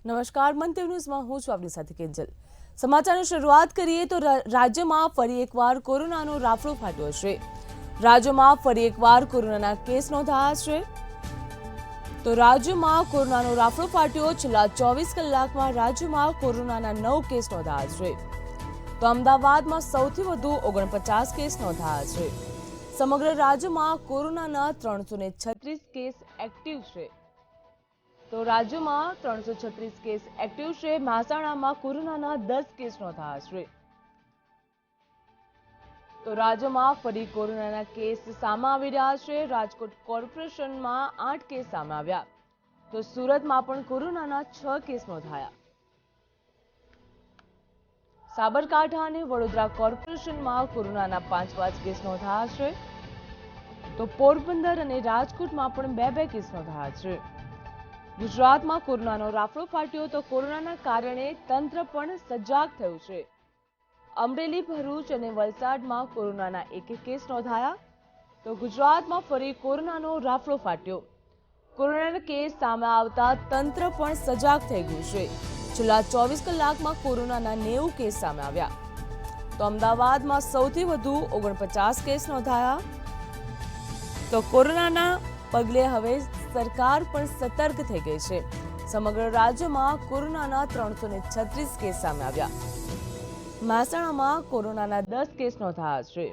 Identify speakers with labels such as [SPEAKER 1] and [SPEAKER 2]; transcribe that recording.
[SPEAKER 1] નમસ્કાર, મંતવ્ય ન્યૂઝમાં હું છું આપની સાથે કેન્જલ। સમાચારની શરૂઆત કરીએ તો રાજ્યમાં ફરી એકવાર કોરોનાનો રાફડો ફાટ્યો છે। રાજ્યમાં ફરી એકવાર કોરોનાના કેસ નોંધાયા છે। તો રાજ્યમાં કોરોનાનો રાફડો ફાટ્યો। છેલ્લા 24 કલાકમાં રાજ્યમાં કોરોનાના 9 કેસ નોંધાયા છે। તો અમદાવાદમાં સૌથી વધુ 49 કેસ નોંધાયા છે। સમગ્ર રાજ્યમાં કોરોનાના 336 કેસ એક્ટિવ છે। તો રાજ્યમાં 336 કેસ એક્ટિવ છે। મહેસાણામાં કોરોનાના 10 કેસ નોંધાયા છે। તો રાજ્યમાં ફરી કોરોનાના કેસ સામે આવી રહ્યા છે। રાજકોટ કોર્પોરેશનમાં 8 કેસ સામે આવ્યા। તો સુરતમાં પણ કોરોનાના 6 કેસ નોંધાયા। સાબરકાંઠા અને વડોદરા કોર્પોરેશનમાં કોરોનાના 5 કેસ નોંધાયા છે। તો પોરબંદર અને રાજકોટમાં પણ 2 કેસ નોંધાયા છે। ગુજરાતમાં કોરોનાનો રાફડો ફાટ્યો તો કોરોનાના કારણે તંત્ર પણ સજાગ થયું છે। અમરેલી, ભરૂચ અને વલસાડમાં કોરોનાના 1 કેસ નોંધાયા। તો ગુજરાતમાં ફરી કોરોનાનો રાફડો ફાટ્યો। કોરોનાના કેસ સામે આવતા તંત્ર પણ સજાગ થઈ ગયું છે। છેલ્લા 24 કલાકમાં કોરોનાના 90 કેસ સામે આવ્યા। તો અમદાવાદમાં સૌથી વધુ 49 કેસ નોંધાયા। તો કોરોનાના પગલે હવે સરકાર પણ સતર્ક થઈ ગઈ છે। સમગ્ર રાજ્યમાં કોરોનાના 336 કેસ સામે આવ્યા। મહેસાણામાં કોરોનાના 10 કેસ નોંધાયા છે।